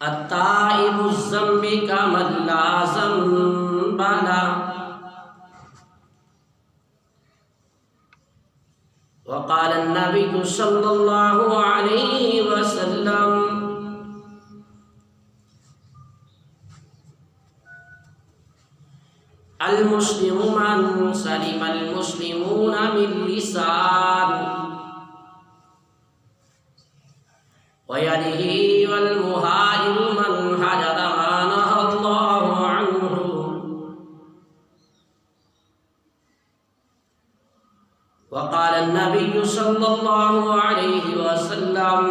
التائب الذنب كمن لا ذنب له وقال النبي صلى الله عليه وسلم المسلم من سلم المسلمون من لسانه ويده والمهاجر من هجر ما نهى الله عنه وقال النبي صلى الله عليه وسلم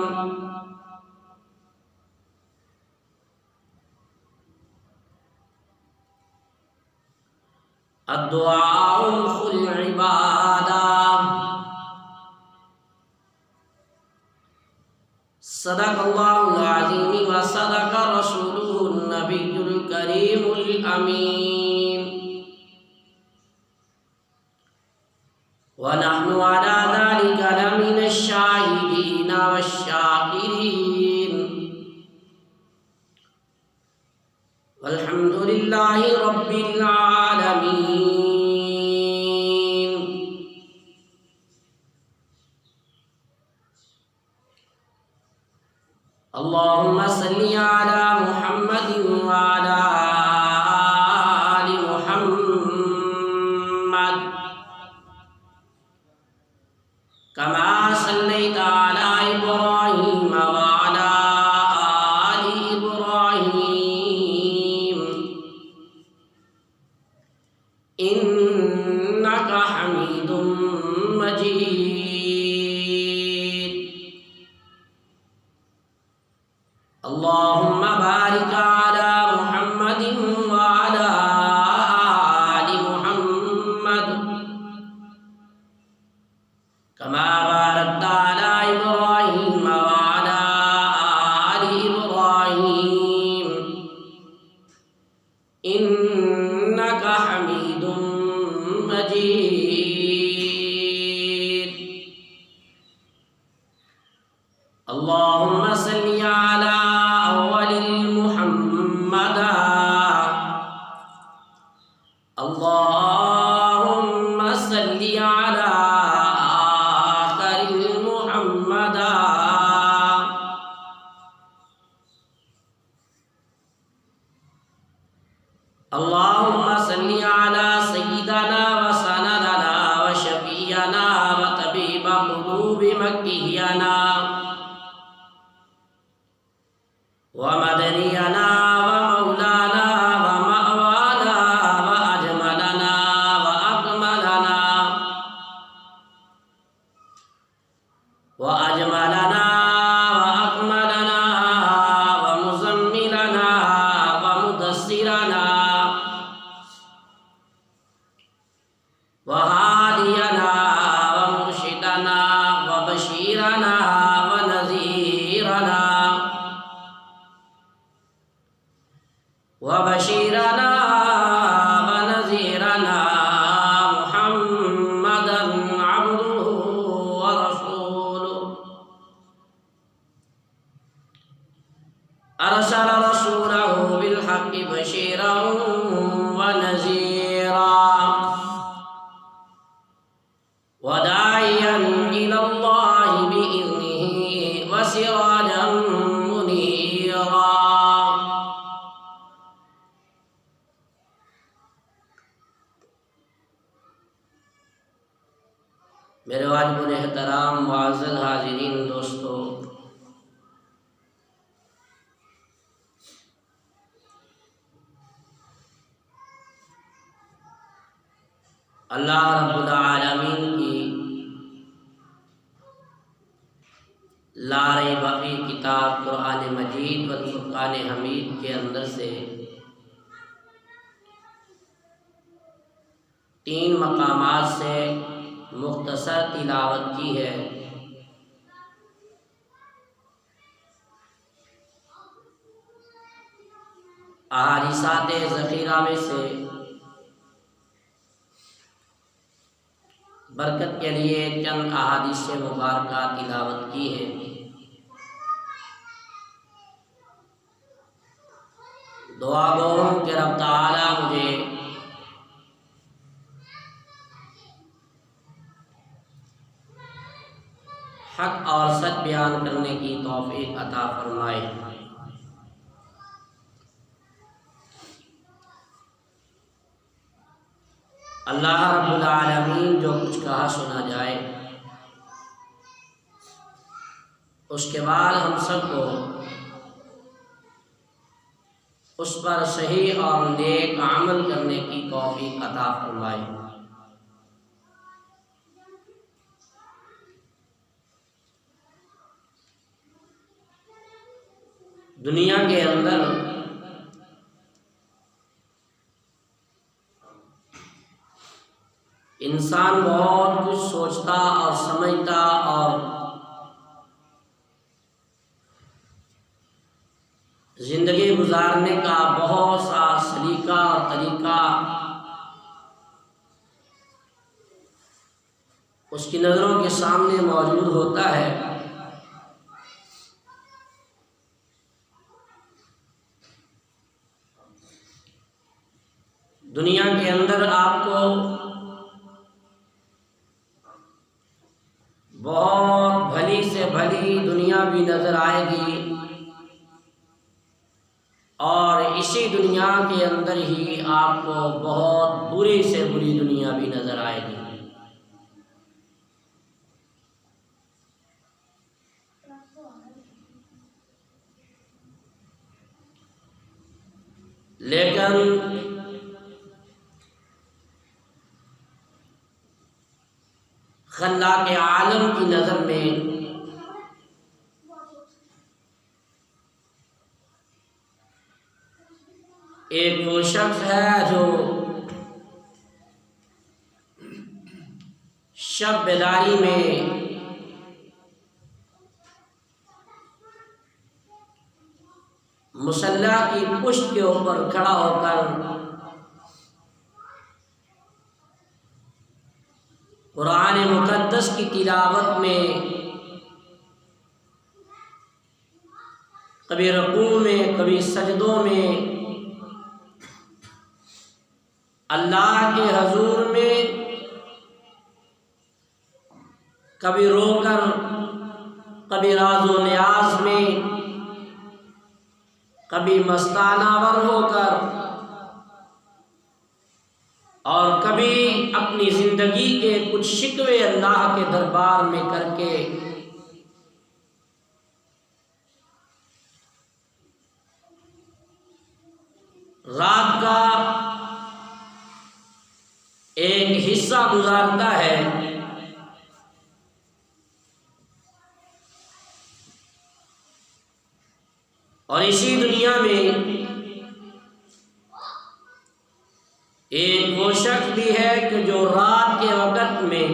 الدعاء مخ العبادة صدق الله العظيم وصدق رسوله النبي الكريم الأمين ونحن على ذلك لمن الشاهدين والشاكرين والحمد لله رب العالمين اللهم صل على محمد وعلى آل محمد كما صليت على إبراهيم وعلى آل إبراهيم إنك حميد مجيد اللهم بارك على محمد وعلى آل محمد كما باركت على إبراهيم وعلى آل إبراهيم إنك حميد مجيد اللهم صل على اللهم صل على آخر محمدا اللهم صل على سيدنا وسندنا وشفينا وطبيب قلوب مكينا ومدنينا ومولانا ومأوانا وأجملنا وأكملنا وأجملنا وأكملنا ومزملنا ومدثرنا وهادينا ومرشدنا وبشيرنا ونذيرنا وبشيرنا ونذيرنا محمدا عبده ورسوله أرسل رسوله بالحق بشيرا ونذيرا وداعيا إلى الله بإذنه وسراجا منيرا میرے واجب الاحترام معزز حاضرین دوستو، اللہ رب العالمین کی لا ریب فیہ کتاب قرآن مجید والفرقان حمید کے اندر سے 3 مقامات سے مختصر تلاوت کی ہے۔ احادیثات ذخیرہ میں سے برکت کے لیے چند احادیث مبارکہ تلاوت کی ہے۔ دعا گو ہوں کہ رب تعالیٰ مجھے حق اور سچ بیان کرنے کی توفیق عطا فرمائے۔ اللہ رب العالمین جو کچھ کہا سنا جائے اس کے بعد ہم سب کو اس پر صحیح اور نیک عمل کرنے کی توفیق عطا فرمائے۔ دنیا کے اندر انسان بہت کچھ سوچتا اور سمجھتا اور زندگی گزارنے کا بہت سا سلیقہ اور طریقہ اس کی نظروں کے سامنے موجود ہوتا ہے۔ دنیا کے اندر آپ کو بہت بھلی سے بھلی دنیا بھی نظر آئے گی اور اسی دنیا کے اندر ہی آپ کو بہت بری سے بری دنیا بھی نظر آئے گی۔ لیکن خلاق عالم کی نظر میں ایک وہ شخص ہے جو شب بیداری میں مصلی کی پشت کے اوپر کھڑا ہو کر قرآن مقدس کی تلاوت میں کبھی رکوع میں کبھی سجدوں میں اللہ کے حضور میں کبھی رو کر کبھی راز و نیاز میں کبھی مستانہ ور ہو کر اور کبھی اپنی زندگی کے کچھ شکوے اللہ کے دربار میں کر کے رات کا ایک حصہ گزارتا ہے اور اسی دنیا میں ایک وہ شخص بھی ہے کہ جو رات کے وقت میں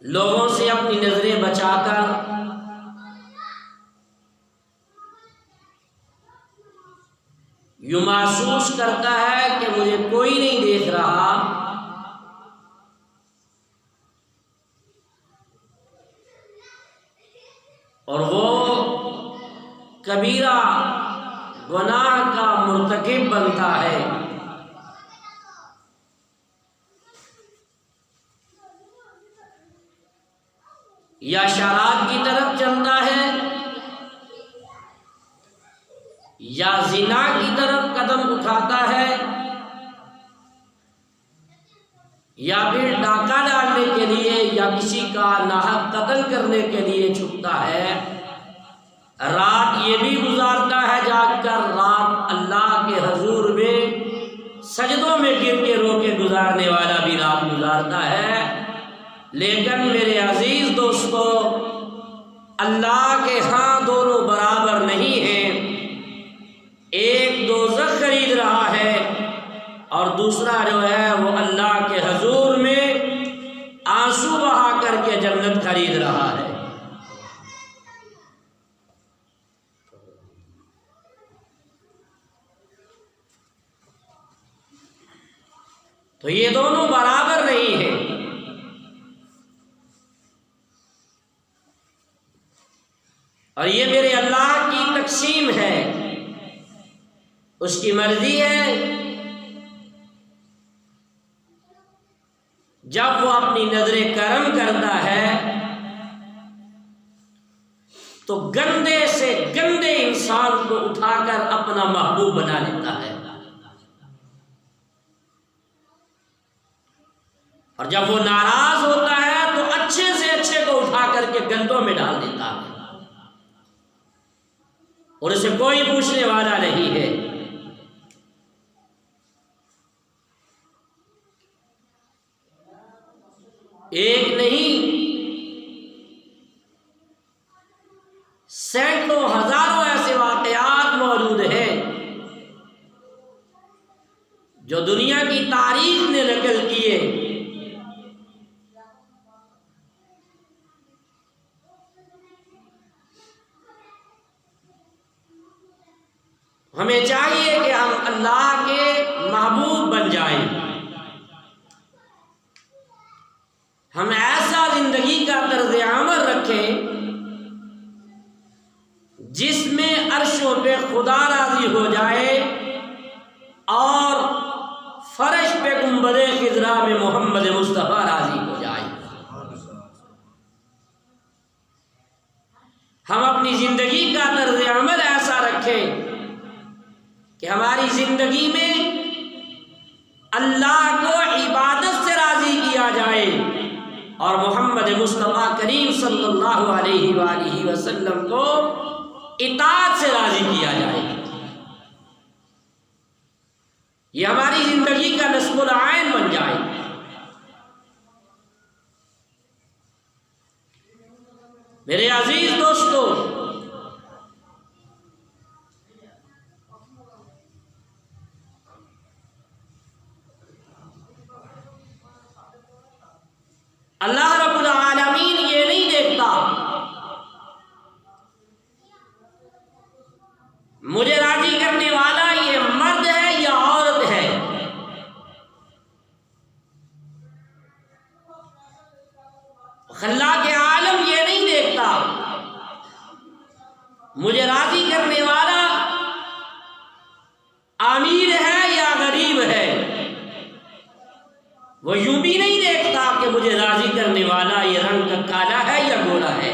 لوگوں سے اپنی نظریں بچا کر یوں محسوس کرتا ہے کہ مجھے کوئی نہیں دیکھ رہا، اور وہ کبیرہ گناہ کا مرتکب بنتا ہے۔ یا شراب کی طرف چلتا ہے یا زنا کی طرف قدم اٹھاتا ہے یا پھر ڈاکہ ڈالنے کے لیے یا کسی کا ناحق قتل کرنے کے لیے چھپتا ہے۔ رات یہ بھی گزارتا ہے جاگ کر، رات اللہ کے حضور میں سجدوں میں گر کے رو کے گزارنے والا بھی رات گزارتا ہے۔ لیکن میرے عزیز دوستو، اللہ کے ہاں دونوں برابر نہیں ہیں۔ ایک دوزخ خرید رہا ہے اور دوسرا جو ہے وہ اللہ کے حضور میں آنسو بہا کر کے جنت خرید رہا ہے۔ تو یہ دونوں برابر نہیں ہیں۔ اور یہ میرے اللہ کی تقسیم ہے، اس کی مرضی ہے۔ جب وہ اپنی نظر کرم کرتا ہے تو گندے سے گندے انسان کو اٹھا کر اپنا محبوب بنا لیتا ہے، اور جب وہ ناراض ہوتا ہے تو اچھے سے اچھے کو اٹھا کر کے گندوں میں ڈال دیتا ہے، اور اسے کوئی پوچھنے والا نہیں ہے۔ ایک نہیں، سینکڑوں ہزاروں ایسے واقعات موجود ہیں جو دنیا کی تاریخ نے نقل کیے۔ ہمیں چاہیے کہ ہم اللہ کے محبوب بن جائیں، ہم ایسا زندگی کا طرز عمل رکھیں جس میں عرشوں پہ خدا راضی ہو جائے اور فرش پہ گنبد خضرا میں محمد مصطفیٰ راضی ہو جائے۔ ہم اپنی زندگی کا طرز عمل ایسا رکھیں کہ ہماری زندگی میں اللہ کو عبادت سے راضی کیا جائے اور محمد مصطفیٰ کریم صلی اللہ علیہ وآلہ وسلم کو اطاعت سے راضی کیا جائے۔ یہ ہماری زندگی کا نصب العین بن جائے۔ میرے عزیز دوستو، اللہ رب العالمین یہ نہیں دیکھتا مجھے راضی کرنے والا یہ مرد ہے یا عورت ہے، خلاق عالم یہ نہیں دیکھتا مجھے راضی کرنے والا امیر ہے یا غریب ہے، وہ یوں بھی نہیں دیکھتا کہ مجھے راضی کرنے والا یہ رنگ کا کالا ہے یا گورا ہے،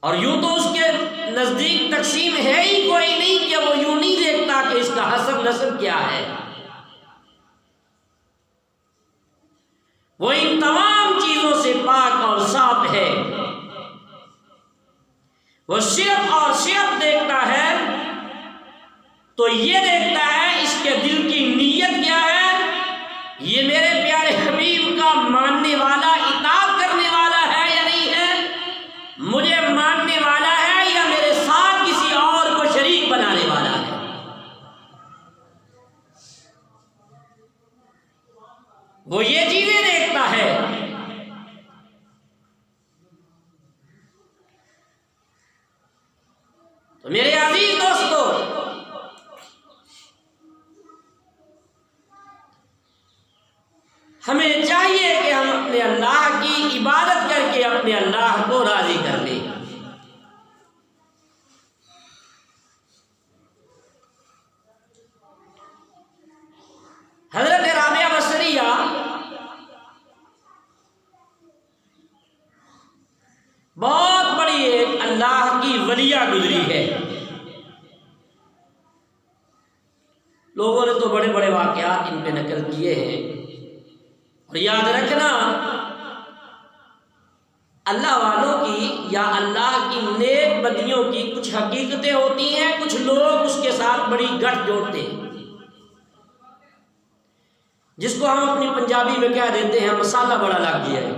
اور یوں تو اس کے نزدیک تقسیم ہے ہی کوئی نہیں کہ وہ یوں نہیں دیکھتا کہ اس کا حسب نسب کیا ہے۔ وہ ان تمام چیزوں سے پاک اور صاف ہے، وہ صرف اور صرف دیکھتا ہے تو یہ دیکھتا ہے اس کے دل کی نیت کیا ہے، یہ میرے پیارے حبیب کا ماننے والا اطاعت کرنے والا ہے یا نہیں ہے، مجھے ماننے والا ہے یا میرے ساتھ کسی اور کو شریک بنانے والا ہے۔ وہ یہ چیزیں دیکھتا ہے۔ تو میرے عزیز دوستو، ہمیں چاہیے کہ ہم اپنے اللہ کی عبادت کر کے اپنے اللہ کو راضی کر لیں۔ حضرت رابعہ بصریہ بہت بڑی ایک اللہ کی ولیہ گزری ہے۔ لوگوں نے تو بڑے بڑے واقعات ان پہ نقل کیے ہیں، اور یاد رکھنا اللہ والوں کی یا اللہ کی نیک بدیوں کی کچھ حقیقتیں ہوتی ہیں، کچھ لوگ اس کے ساتھ بڑی گٹھ جوڑتے ہیں، جس کو ہم اپنی پنجابی میں کہہ دیتے ہیں مسالہ بڑا لگ گیا ہے۔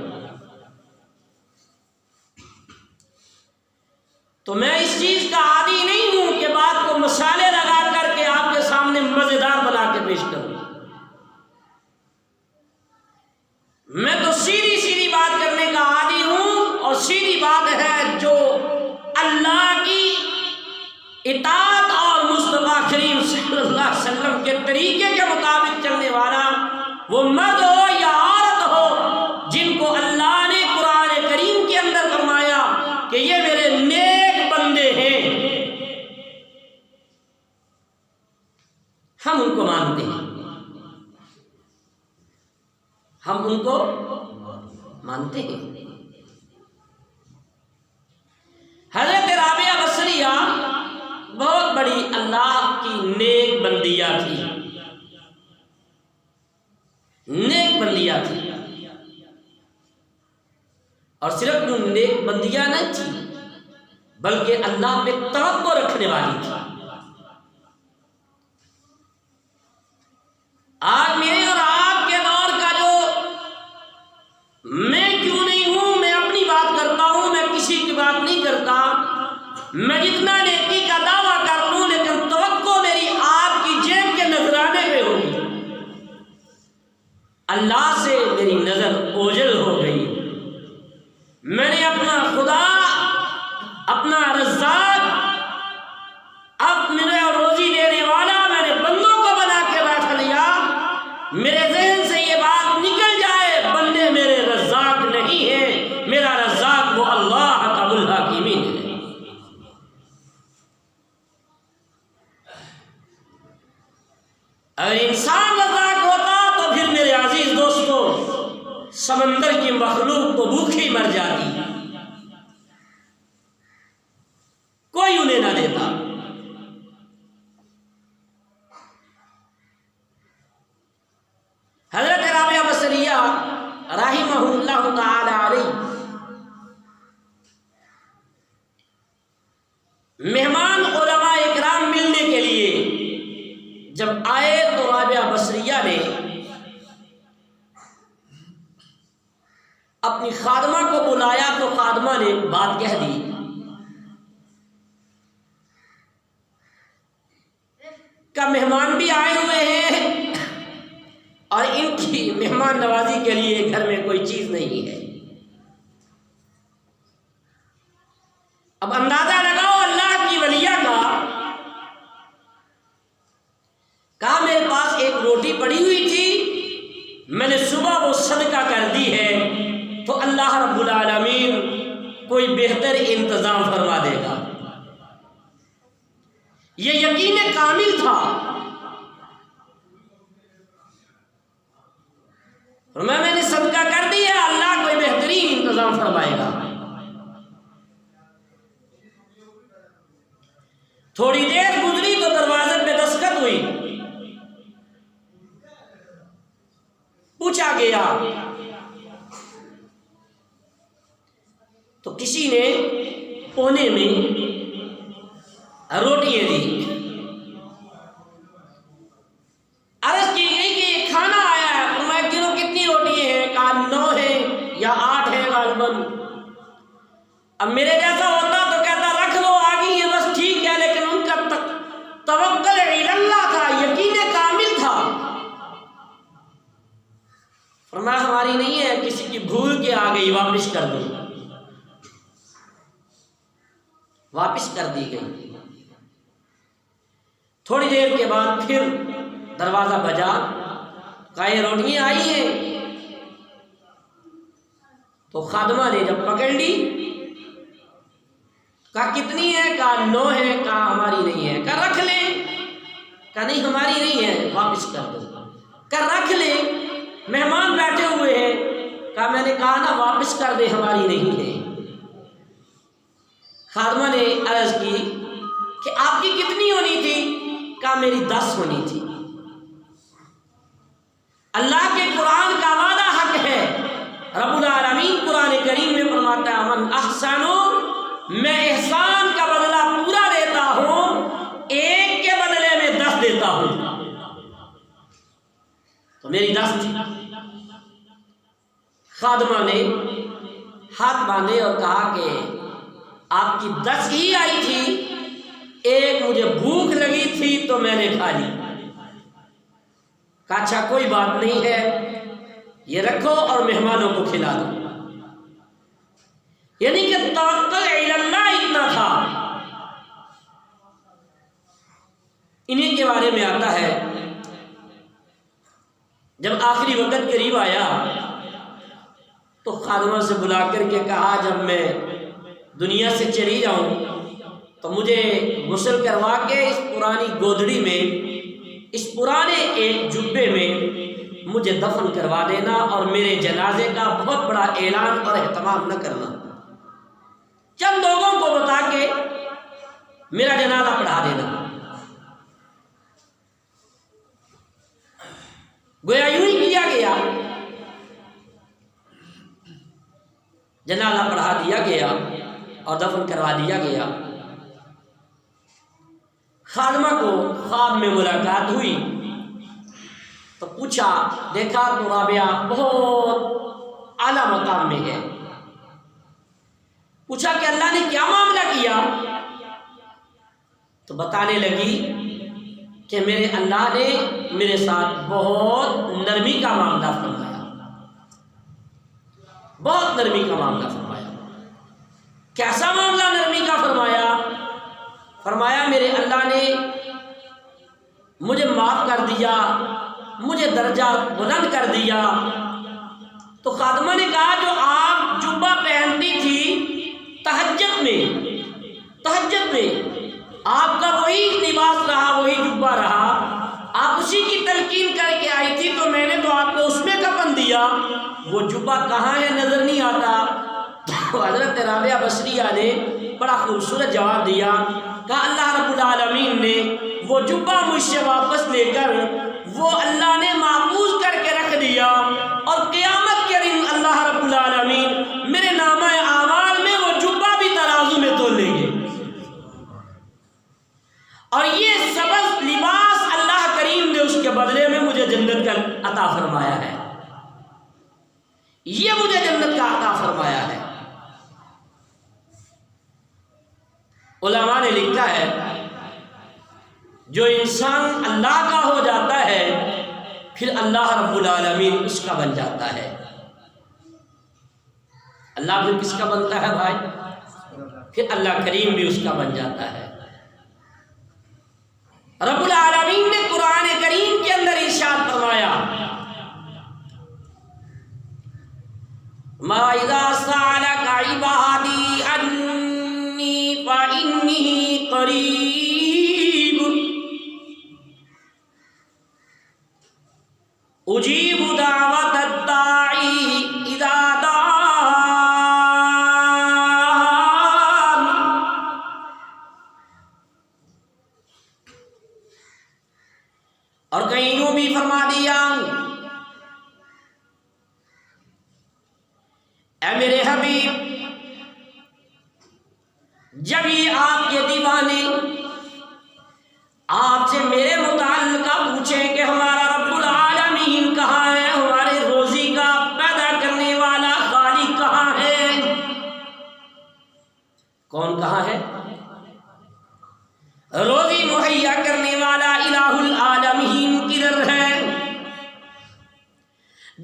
تو میں اس چیز کا عادی نہیں ہوں کہ بات کو مسالے لگا کر کے آپ کے سامنے مزیدار بنا کے پیش کروں، میں تو سیدھی سیدھی بات کرنے کا عادی ہوں، اور سیدھی بات ہے جو اللہ کی اطاعت اور مصطفیٰ کریم صلی اللہ علیہ وسلم کے طریقے کے مطابق چلنے والا، وہ مرد ہو یا عورت ہو، جن کو اللہ نے قرآن کریم کے اندر فرمایا ہم ان کو مانتے ہیں۔ حضرت رابعہ بصریہ بہت بڑی اللہ کی نیک بندیہ تھی، نیک بندیہ تھی، اور صرف نیک بندیہ نہیں تھی بلکہ اللہ پہ توقع رکھنے والی تھی۔ آج میرے اور آپ کے دور کا جو میں کیوں نہیں ہوں، میں اپنی بات کرتا ہوں، میں کسی کی بات نہیں کرتا، میں جتنا نیکی کا دعویٰ کر لوں لیکن توقع میری آپ کی جیب کے نذرانے پہ ہوگی، اللہ سے میری نظر اوجھل ہو گئی، میں نے اپنا خدا، اپنا رزاق، اپنے روزی دینے والا میں نے بندوں کو بنا کے بیٹھ لیا، میرے ذہن سے یہ بات نکل جائے بندے میرے رزاق نہیں ہیں، میرا رزاق وہ اللہ احکم الحاکمین ہے۔ اگر انسان رزاق ہوتا تو پھر میرے عزیز دوستو سمندر کی مخلوق تو بھوکھی مر جاتی، کوئی انہیں نہ دیتا۔ حضرت رابعہ بصریہ رحمہ اللہ تعالی علیہ مہمان علماء اکرام ملنے کے لیے جب آئے تو رابعہ بصریہ نے اپنی خادمہ کو بلایا تو خادمہ نے بات کہہ دی کہ مہمان بھی آئے ہوئے ہیں اور ان کی مہمان نوازی کے لیے گھر میں کوئی چیز نہیں ہے۔ اب اندازہ لگاؤ اللہ کی ولیہ کا، کہا میرے پاس ایک روٹی پڑی ہوئی تھی، میں نے صبح وہ صدقہ کر دی ہے تو اللہ رب العالمین کوئی بہتر انتظام فرما دے گا۔ یہ یقین کامل تھا، میں نے صدقہ کر دیا، اللہ کوئی بہترین انتظام فرمائے گا۔ تھوڑی دیر گزری تو دروازے پہ دستخط ہوئی، پوچھا گیا تو کسی نے کونے میں روٹیاں دی، عرض کی گئی کہ یہ کھانا آیا ہے، فرمایا گنو کتنی روٹیاں ہیں، کہا 9 ہیں یا 8 ہیں غالباً۔ اب میرے جیسا ہوتا تو کہتا رکھ لو آگے یہ بس ٹھیک ہے، لیکن ان کا توکل اللہ تھا، یقین کامل تھا۔ فرمایا ہماری نہیں ہے، کسی کی بھول کے آ گئی، واپس کر دو، واپس کر دی گئی۔ تھوڑی دیر کے بعد پھر دروازہ بجا، کہا یہ روٹیاں آئی ہیں، تو خادمہ نے جب پکڑ لی کہا کتنی ہے، کہا 9 ہے، کہا ہماری نہیں ہے، کہا رکھ لیں، کہا نہیں ہماری نہیں ہے، واپس کر دو، کہا رکھ لیں، مہمان بیٹھے ہوئے ہیں، کہا میں نے کہا نا واپس کر دے، ہماری نہیں ہے۔ خادمہ نے عرض کی کہ آپ کی کتنی ہونی تھی، کہا میری 10 ہونی تھی۔ اللہ کے قرآن کا وعدہ حق ہے، رب العالمین قرآن کریم میں فرماتا ہے من احسن، میں احسان کا بدلہ پورا دیتا ہوں، 1 کے بدلے میں 10 دیتا ہوں، تو میری 10 تھی۔ خادمہ نے ہاتھ باندھے اور کہا کہ آپ کی 10 ہی آئی تھی، 1 مجھے بھوک لگی تھی تو میں نے کھا لی۔ کہا اچھا کوئی بات نہیں ہے، یہ رکھو اور مہمانوں کو کھلا دو۔ یعنی کہ توکل اللہ اتنا تھا۔ انہیں کے بارے میں آتا ہے جب آخری وقت قریب آیا تو خادمہ سے بلا کر کے کہا جب میں دنیا سے چلی جاؤں تو مجھے غسل کروا کے اس پرانی گودڑی میں، اس پرانے ایک جبے میں مجھے دفن کروا دینا اور میرے جنازے کا بہت بڑا اعلان اور اہتمام نہ کرنا، چند لوگوں کو بتا کے میرا جنازہ پڑھا دینا۔ گویا یوں ہی کیا گیا، جنازہ پڑھا دیا گیا اور دفن کروا دیا گیا۔ خادمہ کو خواب میں ملاقات ہوئی تو پوچھا، دیکھا تو رابعہ بہت اعلیٰ مقام میں ہے۔ پوچھا کہ اللہ نے کیا معاملہ کیا؟ تو بتانے لگی کہ میرے اللہ نے میرے ساتھ بہت نرمی کا معاملہ فرمایا، بہت نرمی کا معاملہ فرمایا۔ کیسا معاملہ نرمی کا فرمایا؟ فرمایا میرے اللہ نے مجھے معاف کر دیا، مجھے درجہ بلند کر دیا۔ تو خادمہ نے کہا، جو آپ جبہ پہنتی تھی تہجد میں آپ کا وہی لباس رہا، وہی جبہ رہا، آپ اسی کی تلقین کر کے آئی تھی، تو میں نے تو آپ کو اس میں کفن دیا، وہ جبہ کہاں ہے نظر نہیں آتا۔ تو حضرت رابعہ بصریہ نے بڑا خوبصورت جواب دیا، کہا اللہ رب العالمین نے وہ جبہ مجھ سے واپس لے کر وہ اللہ نے محفوظ کر کے رکھ دیا، اور قیامت کے دن اللہ رب العالمین میرے نامہ اعمال میں وہ جبہ بھی ترازو میں تول لیں گے۔ اور یہ سبز لباس اللہ کریم نے اس کے بدلے میں مجھے جنت کا عطا فرمایا ہے، یہ مجھے جنت کا عطا فرمایا ہے۔ علماء نے لکھا ہے، جو انسان اللہ کا ہو جاتا ہے پھر اللہ رب العالمین اس کا بن جاتا ہے۔ اللہ بھی کس کا بنتا ہے بھائی؟ پھر اللہ کریم بھی اس کا بن جاتا ہے۔ رب العالمین نے قرآن کریم کے اندر ارشاد فرمایا، ما اذا سألك عبادی عنی فإنی قریب اجیب دعوت الداعی اذا دعان۔ اور کہیں یوں بھی فرما دیا، اے میرے حبیب، جب یہ آپ کے دیوانے آپ سے میرے متعلقہ پوچھیں کہ ہمارا رب العالمین کہاں ہے، ہمارے روزی کا پیدا کرنے والا خالق کہاں ہے، کون کہاں ہے؟ روزی مہیا کرنے والا الہ العالمین کدھر ہے؟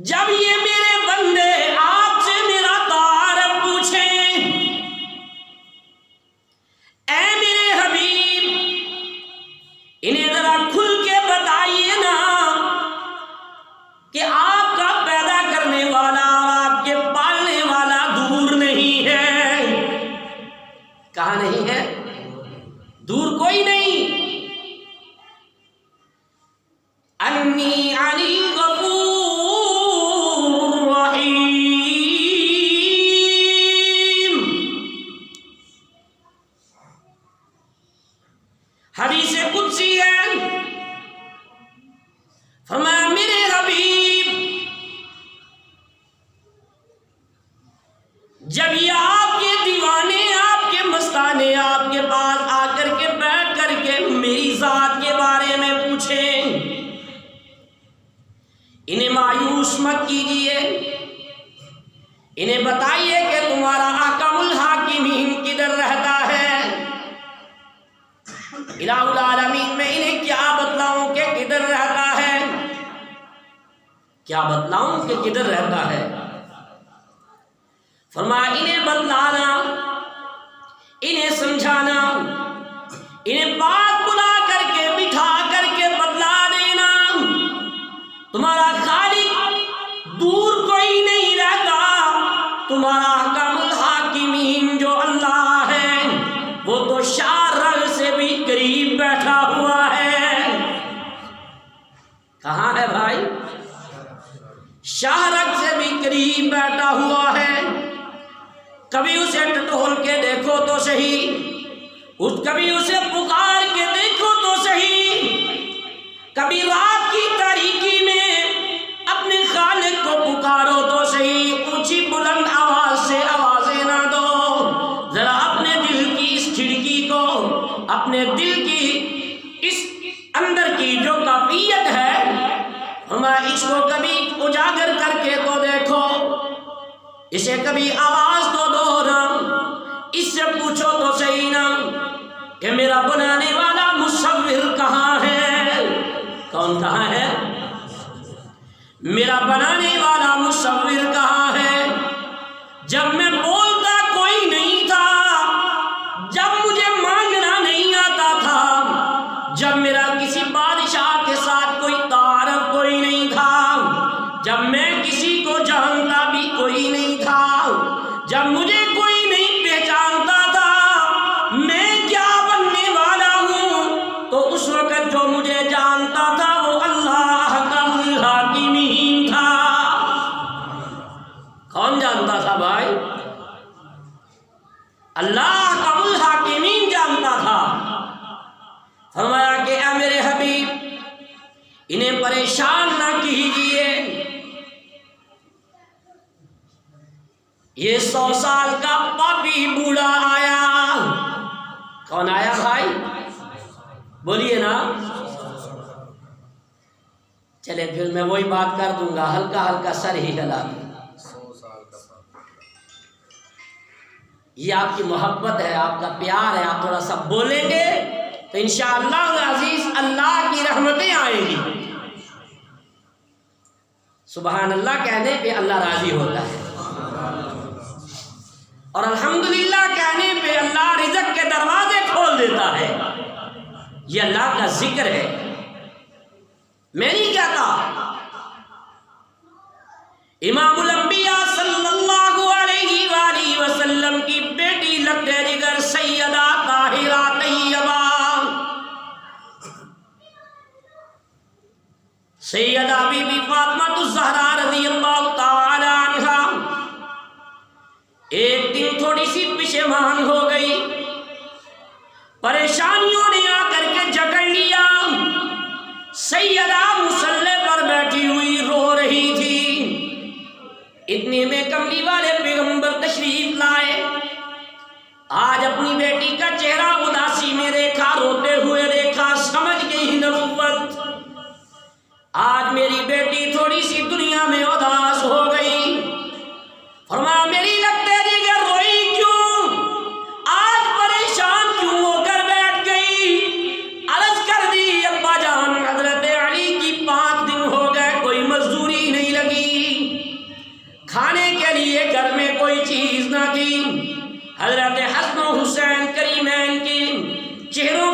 جب یہ میرے بندے آپ سے میرا تعارف پوچھیں، اے میرے حبیب انہیں ذرا کھل کے بتائیے نا کہ آپ کا پیدا کرنے والا اور آپ کے پالنے والا دور نہیں ہے۔ کہاں نہیں ہے؟ دور کوئی نہیں۔ انی علی غفور رحیم، حدیث قدسی ہے، فرمایا میرے حبیب جب یہ آپ کے دیوانے آپ کے مستانے آپ کے پاس آ کر کے بیٹھ کر کے میری ذات کے بارے میں پوچھیں، انہیں مایوس مت کیجیے، انہیں بتائیے کہ تمہارا احکم الحاکمین کدھر رہتا ہے۔ الہ العالمین میں انہیں کیا بتلاؤں کہ کدھر رہتا ہے، کیا بتلاؤں کہ کدھر رہتا ہے؟ فرمایا انہیں بتلانا، انہیں سمجھانا، انہیں بات بلا کر کے بٹھا کر کے بتلا دینا، تمہارا خالق دور کوئی نہیں رہتا، تمہارا احکم الحاکمین جو اللہ ہے وہ تو شارع سے بھی قریب بیٹھا ہوا ہے۔ کہاں ہے بھائی؟ کبھی اسے ٹٹول کے دیکھو تو صحیح، کبھی اسے پکار کے دیکھو تو صحیح، کبھی رات کی تاریکی میں اپنے خالق کو پکارو تو صحیح، اونچی بلند آواز سے آوازیں نہ دو، ذرا اپنے دل کی اس کھڑکی کو، اپنے دل کی اس اندر کی جو کیفیت ہے ہمارا، اس کو کبھی اجاگر کر کے تو دیکھو، اسے کبھی آواز تو دو نا، اس سے پوچھو تو صحیح نا کہ میرا بنانے والا مصور کہاں ہے؟ کون کہاں ہے؟ میرا بنانے والا مصور کہاں ہے؟ جب میں بولتا کوئی نہیں تھا، جب مجھے مانگنا نہیں آتا تھا، جب میرا کسی بادشاہ کے ساتھ کوئی تعارف کوئی نہیں تھا، جب میں کسی کو جانتا بھی کوئی نہیں تھا، جب مجھے کوئی نہیں پہچانتا تھا میں کیا بننے والا ہوں، تو اس وقت جو مجھے جانتا تھا وہ اللہ کا الحاکمین تھا۔ کون جانتا تھا بھائی؟ اللہ کا الحاکمین جانتا تھا۔ فرمایا کہ اے میرے حبیب انہیں پریشان نہ کیجیے، یہ 100 سال کا پاپی بوڑھا آیا۔ کون آیا بھائی؟ بولیے نا۔ چلے پھر میں وہی بات کر دوں گا، ہلکا ہلکا سر ہی ہلا دوں۔ یہ آپ کی محبت ہے، آپ کا پیار ہے، آپ تھوڑا سا بولیں گے تو انشاءاللہ العزیز اللہ کی رحمتیں آئیں گی۔ سبحان اللہ کہنے پہ اللہ راضی ہوتا ہے، اور الحمدللہ کہنے پہ اللہ رزق کے دروازے کھول دیتا ہے۔ یہ اللہ کا ذکر ہے، میں نہیں کہتا۔ امام الانبیاء صلی اللہ علیہ وآلہ وسلم کی بیٹی لگتے جگر سیدہ طاہرہ طیبہ سیدہ بی بی فاطمہ الزہرا رضی اللہ تعالی عنہا ایک دن تھوڑی سی پشیمان ہو گئی، پریشانیوں نے آ کر کے جکڑ لیا۔ سیدہ مصلی پر بیٹھی ہوئی رو رہی تھی، اتنے میں کملی والے پیغمبر تشریف لائے۔ آج اپنی بیٹی کا چہرہ اداسی میں دیکھا، روتے ہوئے دیکھا، سمجھ گئی نبوت۔ آج میری بیٹی تھوڑی سی دنیا میں اداس ہو گئی۔ فرمایا میری لگتے دیگر روئی کیوں؟ آج پریشان کیوں ہو کر بیٹھ گئی؟ عرض کر دی ابا جان حضرت علی کی 5 دن ہو گئے کوئی مزدوری نہیں لگی، کھانے کے لیے گھر میں کوئی چیز نہ تھی۔ حضرت حسن و حسین کریمین کے چہروں